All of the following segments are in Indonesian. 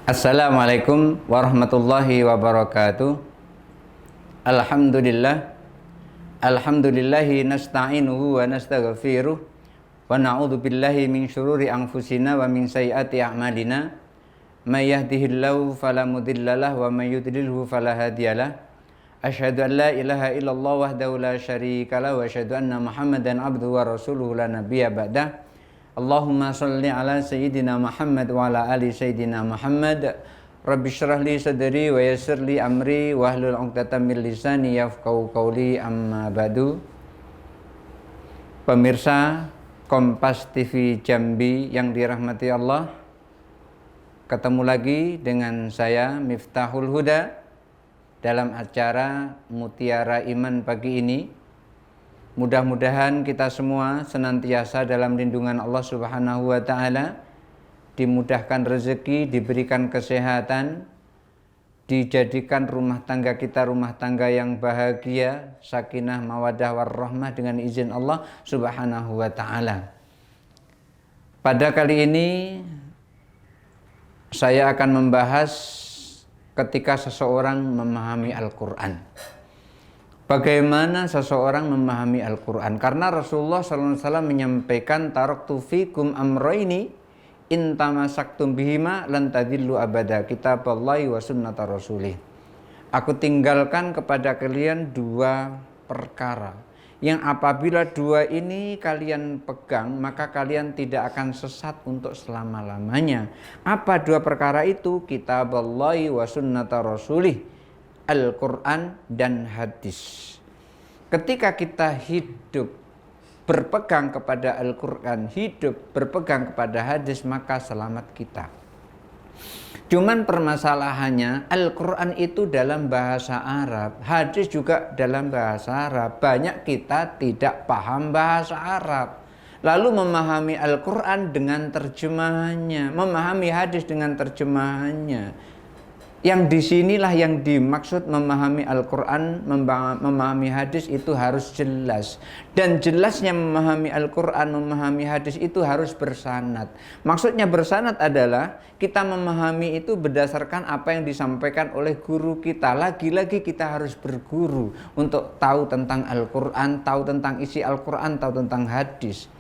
Assalamualaikum warahmatullahi wabarakatuh. Alhamdulillah. Alhamdulillahi nasta'inuhu wa nastaghfiruh wa na'udzu billahi min syururi anfusina wa min sayyiati a'malina. May yahdihillahu fala mudhillalah wa may yudlilhu fala hadiyalah. Asyhadu an la ilaha illallah wahdahu la syarikalah wa asyhadu anna Muhammadan abduhu wa rasuluhu la nabiyya ba'dah. Allahumma sholli ala sayyidina Muhammad wa ala ali sayyidina Muhammad. Rabbi syrah li sadri wa yassir li amri wa hlul 'uqdatam min lisani yafqahu qawli, amma ba'du. Pemirsa Kompas TV Jambi yang dirahmati Allah, ketemu lagi dengan saya Miftahul Huda dalam acara Mutiara Iman pagi ini. Mudah-mudahan kita semua senantiasa dalam lindungan Allah Subhanahu wa Ta'ala, dimudahkan rezeki, diberikan kesehatan, dijadikan rumah tangga kita rumah tangga yang bahagia, sakinah, mawaddah, warahmah dengan izin Allah Subhanahu wa Ta'ala. Pada kali ini saya akan membahas ketika seseorang memahami Al-Quran. Bagaimana seseorang memahami Al-Quran? Karena Rasulullah SAW menyampaikan, taraktu fikum amroini in tamasaktum bihima lan tadillu abada, kitaballahi wa sunnata rasulih. Aku tinggalkan kepada kalian dua perkara yang apabila dua ini kalian pegang, maka kalian tidak akan sesat untuk selama-lamanya. Apa dua perkara itu? Kitaballahi wa sunnata rasulih, Al-Quran dan hadis. Ketika kita hidup berpegang kepada Al-Quran, hidup berpegang kepada hadis, maka selamat kita. Cuman permasalahannya, Al-Quran itu dalam bahasa Arab, hadis juga dalam bahasa Arab. Banyak kita tidak paham bahasa Arab, lalu memahami Al-Quran dengan terjemahannya, memahami hadis dengan terjemahannya. Yang disinilah yang dimaksud memahami Al-Quran, memahami hadis itu harus jelas. Dan jelasnya memahami Al-Quran, memahami hadis itu harus bersanad. Maksudnya bersanad adalah kita memahami itu berdasarkan apa yang disampaikan oleh guru kita. Lagi-lagi kita harus berguru untuk tahu tentang Al-Quran, tahu tentang isi Al-Quran, tahu tentang hadis.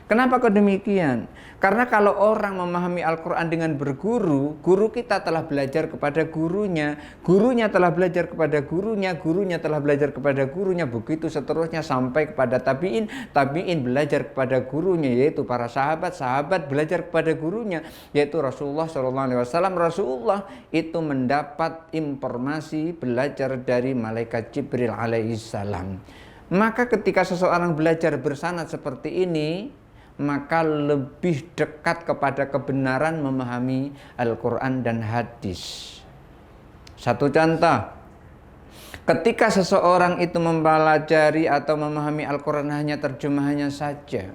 Kenapa kok demikian? Karena kalau orang memahami Al-Quran dengan berguru, guru kita telah belajar kepada gurunya, gurunya telah belajar kepada gurunya, gurunya telah belajar kepada gurunya, begitu seterusnya sampai kepada tabi'in, tabi'in belajar kepada gurunya, yaitu para sahabat, sahabat belajar kepada gurunya, yaitu Rasulullah SAW. Rasulullah itu mendapat informasi, belajar dari malaikat Jibril alaihissalam. Maka ketika seseorang belajar bersanad seperti ini, maka lebih dekat kepada kebenaran memahami Al-Quran dan hadis. Satu contoh, ketika seseorang itu mempelajari atau memahami Al-Quran hanya terjemahannya saja,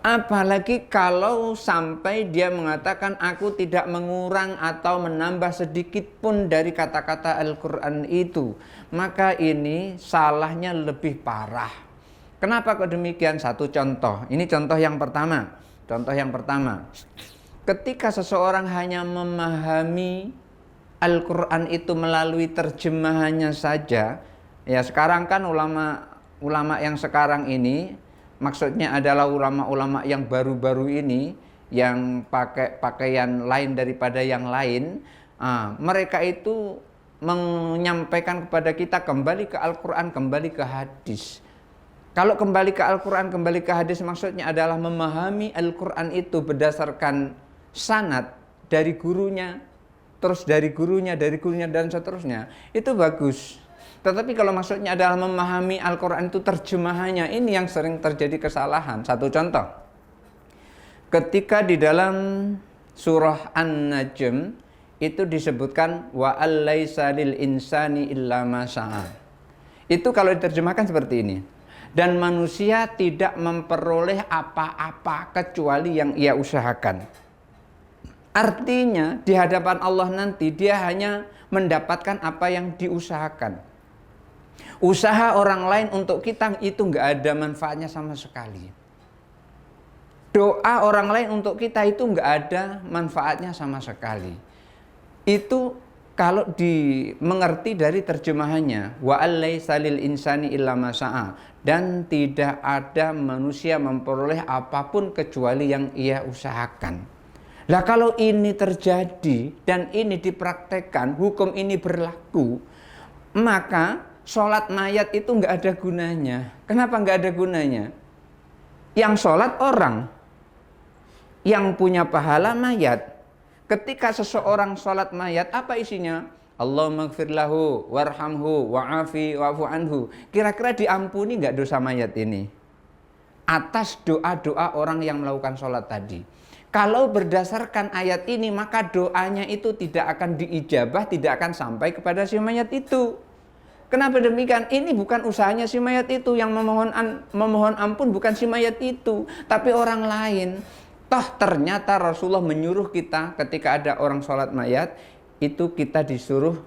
apalagi kalau sampai dia mengatakan aku tidak mengurang atau menambah sedikit pun dari kata-kata Al-Quran itu, maka ini salahnya lebih parah. Kenapa kok demikian? Satu contoh. Ini contoh yang pertama. Contoh yang pertama. Ketika seseorang hanya memahami Al-Quran itu melalui terjemahannya saja, ya sekarang kan ulama yang sekarang ini, maksudnya adalah ulama-ulama yang baru-baru ini, yang pakai pakaian lain daripada yang lain, mereka itu menyampaikan kepada kita kembali ke Al-Quran, kembali ke hadis. Kalau kembali ke Al-Quran, kembali ke hadis, maksudnya adalah memahami Al-Quran itu berdasarkan sanad dari gurunya, terus dari gurunya, dan seterusnya. Itu bagus. Tetapi kalau maksudnya adalah memahami Al-Quran itu terjemahannya, ini yang sering terjadi kesalahan. Satu contoh. Ketika di dalam surah An-Najm itu disebutkan wa allaisa lil insani illa ma syaa. Itu kalau diterjemahkan seperti ini. Dan manusia tidak memperoleh apa-apa kecuali yang ia usahakan. Artinya di hadapan Allah nanti dia hanya mendapatkan apa yang diusahakan. Usaha orang lain untuk kita itu nggak ada manfaatnya sama sekali. Doa orang lain untuk kita itu nggak ada manfaatnya sama sekali. Itu kalau dimengerti dari terjemahannya, wa allaisa lil insani illa ma sa'a, dan tidak ada manusia memperoleh apapun kecuali yang ia usahakan. Lah kalau ini terjadi dan ini dipraktekkan, hukum ini berlaku, maka sholat mayat itu nggak ada gunanya. Kenapa nggak ada gunanya? Yang sholat orang, yang punya pahala mayat. Ketika seseorang sholat mayat, apa isinya? Allahumma gfir lahu warhamhu wa'afi wa'fu anhu. Kira-kira diampuni nggak dosa mayat ini? Atas doa-doa orang yang melakukan sholat tadi. Kalau berdasarkan ayat ini, maka doanya itu tidak akan diijabah, tidak akan sampai kepada si mayat itu. Kenapa demikian? Ini bukan usahanya si mayat itu. Yang memohon ampun bukan si mayat itu, tapi orang lain. Toh ternyata Rasulullah menyuruh kita ketika ada orang sholat mayat, itu kita disuruh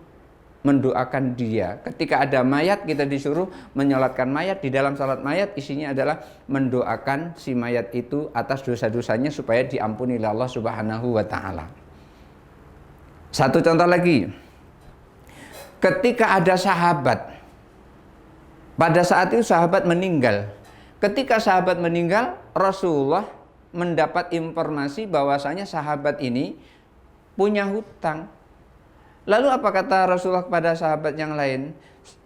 mendoakan dia. Ketika ada mayat, kita disuruh menyolatkan mayat. Di dalam sholat mayat isinya adalah mendoakan si mayat itu atas dosa-dosanya supaya diampuni oleh Allah Subhanahu wa ta'ala. Satu contoh lagi. Ketika ada sahabat, pada saat itu sahabat meninggal. Ketika sahabat meninggal, Rasulullah mendapat informasi bahwasanya sahabat ini punya hutang. Lalu apa kata Rasulullah kepada sahabat yang lain?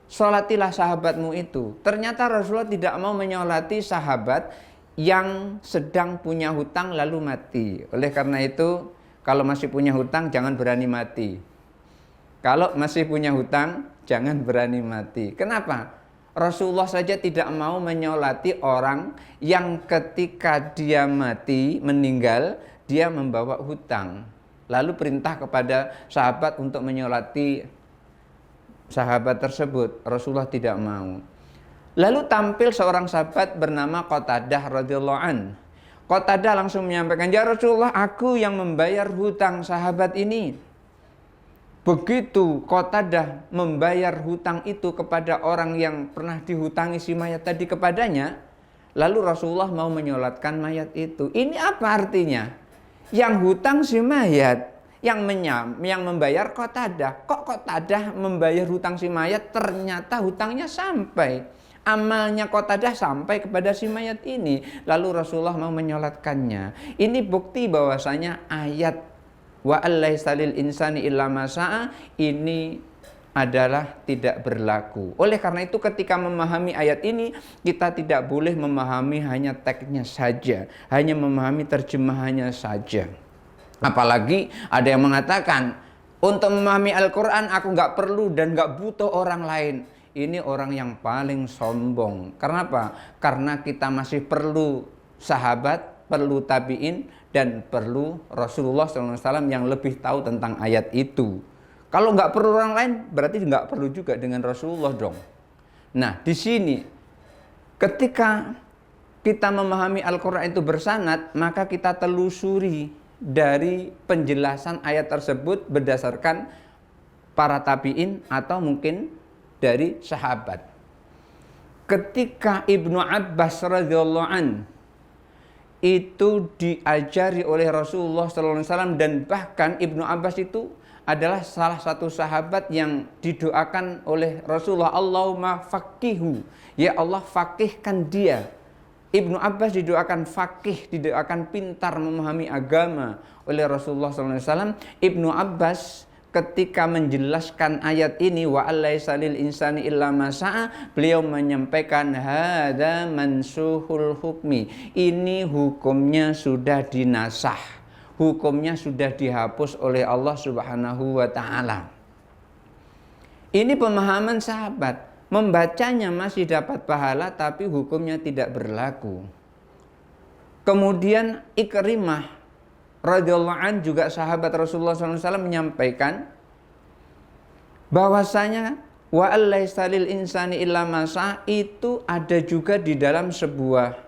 Sholatilah sahabatmu itu. Ternyata Rasulullah tidak mau menyolati sahabat yang sedang punya hutang lalu mati. Oleh karena itu, kalau masih punya hutang jangan berani mati. Kalau masih punya hutang jangan berani mati. Kenapa? Rasulullah saja tidak mau menyolati orang yang ketika dia mati, meninggal, dia membawa hutang. Lalu perintah kepada sahabat untuk menyolati sahabat tersebut. Rasulullah tidak mau. Lalu tampil seorang sahabat bernama Qatadah radhiyallahu an. Qatadah langsung menyampaikan, "Ya Rasulullah, aku yang membayar hutang sahabat ini." Begitu Qatadah membayar hutang itu kepada orang yang pernah dihutangi si mayat tadi kepadanya, lalu Rasulullah mau menyolatkan mayat itu. Ini apa artinya? Yang hutang si mayat, yang membayar Qatadah. Kok Qatadah membayar hutang si mayat? Ternyata hutangnya sampai. Amalnya Qatadah sampai kepada si mayat ini. Lalu Rasulullah mau menyolatkannya. Ini bukti bahwasanya ayat wa allaisa lil insani illa ma sa'a ini adalah tidak berlaku. Oleh karena itu ketika memahami ayat ini, kita tidak boleh memahami hanya teksnya saja, hanya memahami terjemahannya saja. Apalagi ada yang mengatakan, untuk memahami Al-Quran aku nggak perlu dan nggak butuh orang lain. Ini orang yang paling sombong. Karena apa? Karena kita masih perlu sahabat, perlu tabi'in, dan perlu Rasulullah SAW yang lebih tahu tentang ayat itu. Kalau nggak perlu orang lain, berarti nggak perlu juga dengan Rasulullah dong. Nah, di sini ketika kita memahami Al-Quran itu bersanad, maka kita telusuri dari penjelasan ayat tersebut berdasarkan para tabi'in atau mungkin dari sahabat. Ketika Ibnu Abbas radhiyallahu an itu diajari oleh Rasulullah SAW, dan bahkan Ibnu Abbas itu adalah salah satu sahabat yang didoakan oleh Rasulullah, Allahumma faqihu, ya Allah faqihkan dia. Ibnu Abbas didoakan faqih, didoakan pintar memahami agama oleh Rasulullah SAW. Ibnu Abbas ketika menjelaskan ayat ini wa allaisa lil insani illa ma sa'a, beliau menyampaikan hadza mansuhul hukmi. Ini hukumnya sudah dinasah. Hukumnya sudah dihapus oleh Allah Subhanahu wa taala. Ini pemahaman sahabat. Membacanya masih dapat pahala tapi hukumnya tidak berlaku. Kemudian Ikrimah radhiyallahu an juga sahabat Rasulullah SAW menyampaikan bahwasanya wa allaisa lil insani illa ma sa'a itu ada juga di dalam sebuah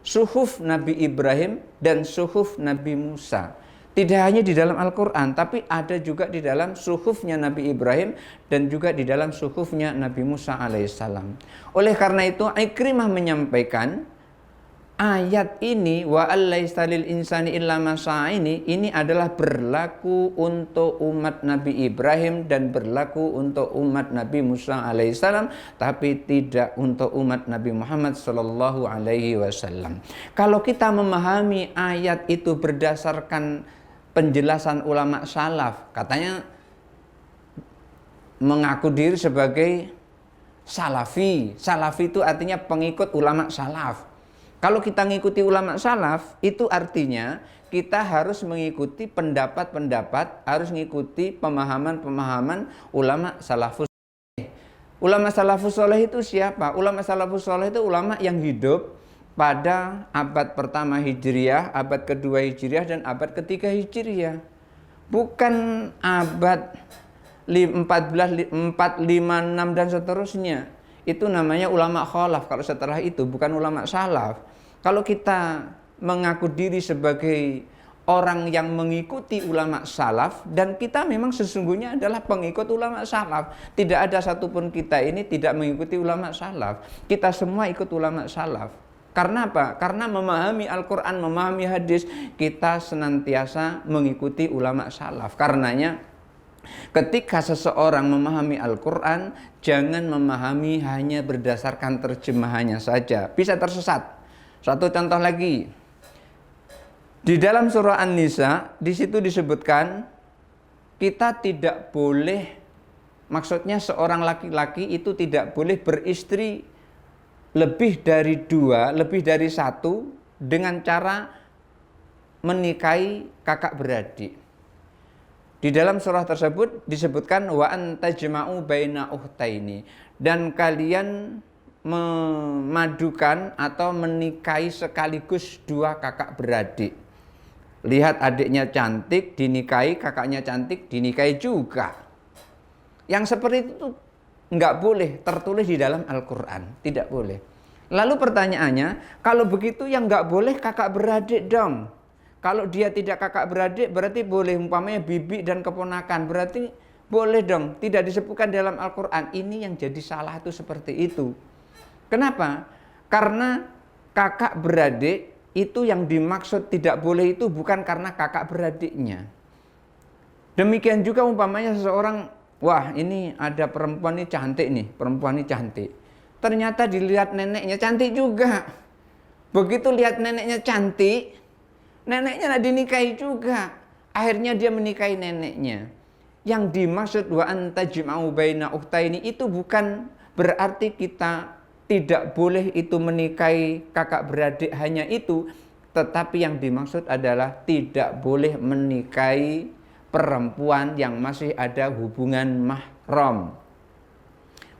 suhuf Nabi Ibrahim dan suhuf Nabi Musa. Tidak hanya di dalam Al-Quran, tapi ada juga di dalam suhufnya Nabi Ibrahim dan juga di dalam suhufnya Nabi Musa alaihissalam. Oleh karena itu Ikrimah menyampaikan ayat ini wa allaisa lil insani illa ma sa'a ini adalah berlaku untuk umat Nabi Ibrahim dan berlaku untuk umat Nabi Musa alaihissalam, tapi tidak untuk umat Nabi Muhammad sallallahu alaihi wasallam. Kalau kita memahami ayat itu berdasarkan penjelasan ulama salaf, katanya mengaku diri sebagai salafi. Salafi itu artinya pengikut ulama salaf. Kalau kita mengikuti ulama salaf, itu artinya kita harus mengikuti pendapat-pendapat, harus mengikuti pemahaman-pemahaman ulama salafus soleh. Ulama salafus soleh itu siapa? Ulama salafus soleh itu ulama yang hidup pada abad pertama Hijriah, abad kedua Hijriah, dan abad ketiga Hijriah. Bukan abad 14, 4, 5, 6 dan seterusnya. Itu namanya ulama khalaf. Kalau setelah itu bukan ulama salaf. Kalau kita mengaku diri sebagai orang yang mengikuti ulama salaf, dan kita memang sesungguhnya adalah pengikut ulama salaf. Tidak ada satupun kita ini tidak mengikuti ulama salaf. Kita semua ikut ulama salaf. Karena apa? Karena memahami Al-Quran, memahami hadis, kita senantiasa mengikuti ulama salaf. Karenanya ketika seseorang memahami Al-Quran, jangan memahami hanya berdasarkan terjemahannya saja. Bisa tersesat. Satu contoh lagi. Di dalam surah An-Nisa, di situ disebutkan kita tidak boleh, maksudnya seorang laki-laki itu tidak boleh beristri lebih dari 2, lebih dari 1 dengan cara menikahi kakak beradik. Di dalam surah tersebut disebutkan wa antajma'u baina ukhtaini, dan kalian memadukan atau menikahi sekaligus 2 kakak beradik. Lihat adiknya cantik dinikahi, kakaknya cantik dinikahi juga. Yang seperti itu enggak boleh tertulis di dalam Al-Quran, tidak boleh. Lalu pertanyaannya, kalau begitu yang enggak boleh kakak beradik dong. Kalau dia tidak kakak beradik berarti boleh, umpamanya bibi dan keponakan, berarti boleh dong. Tidak disebutkan dalam Al-Quran. Ini yang jadi salah itu seperti itu. Kenapa? Karena kakak beradik itu yang dimaksud tidak boleh itu bukan karena kakak beradiknya. Demikian juga umpamanya seseorang, wah ini ada perempuan ini cantik nih, perempuan ini cantik. Ternyata dilihat neneknya cantik juga. Begitu lihat neneknya cantik, neneknya dinikahi juga. Akhirnya dia menikahi neneknya. Yang dimaksud wa antajma'u baina ukhtaini itu bukan berarti kita tidak boleh itu menikahi kakak beradik hanya itu, tetapi yang dimaksud adalah tidak boleh menikahi perempuan yang masih ada hubungan mahram.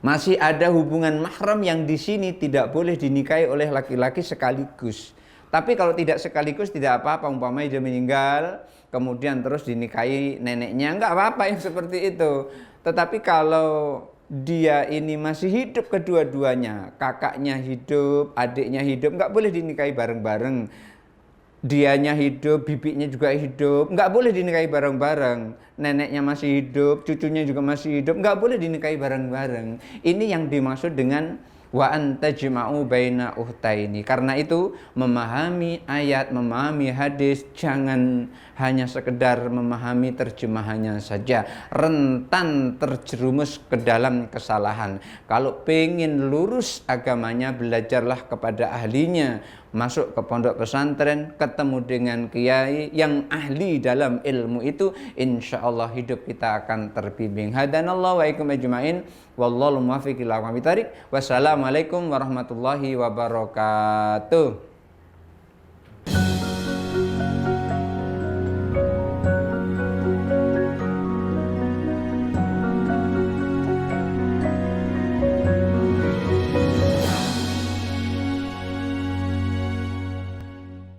Masih ada hubungan mahram yang di sini tidak boleh dinikahi oleh laki-laki sekaligus. Tapi kalau tidak sekaligus tidak apa-apa, umpamanya dia meninggal, kemudian terus dinikahi neneknya, enggak apa-apa yang seperti itu. Tetapi kalau dia ini masih hidup kedua-duanya, kakaknya hidup, adiknya hidup, enggak boleh dinikahi bareng-bareng. Dianya hidup, bibinya juga hidup, enggak boleh dinikahi bareng-bareng. Neneknya masih hidup, cucunya juga masih hidup, enggak boleh dinikahi bareng-bareng. Ini yang dimaksud dengan wa antajma'u baina ukhtaini. Karena itu memahami ayat, memahami hadis, jangan hanya sekedar memahami terjemahannya saja, rentan terjerumus ke dalam kesalahan. Kalau pengen lurus agamanya, belajarlah kepada ahlinya, masuk ke pondok pesantren, ketemu dengan kiai yang ahli dalam ilmu itu, insya Allah hidup kita akan terbimbing. Hadanallahu wa ikum ajma'in, wallahu muwaffiq ila aqwamit thoriq. Wassalamualaikum warahmatullahi wabarakatuh.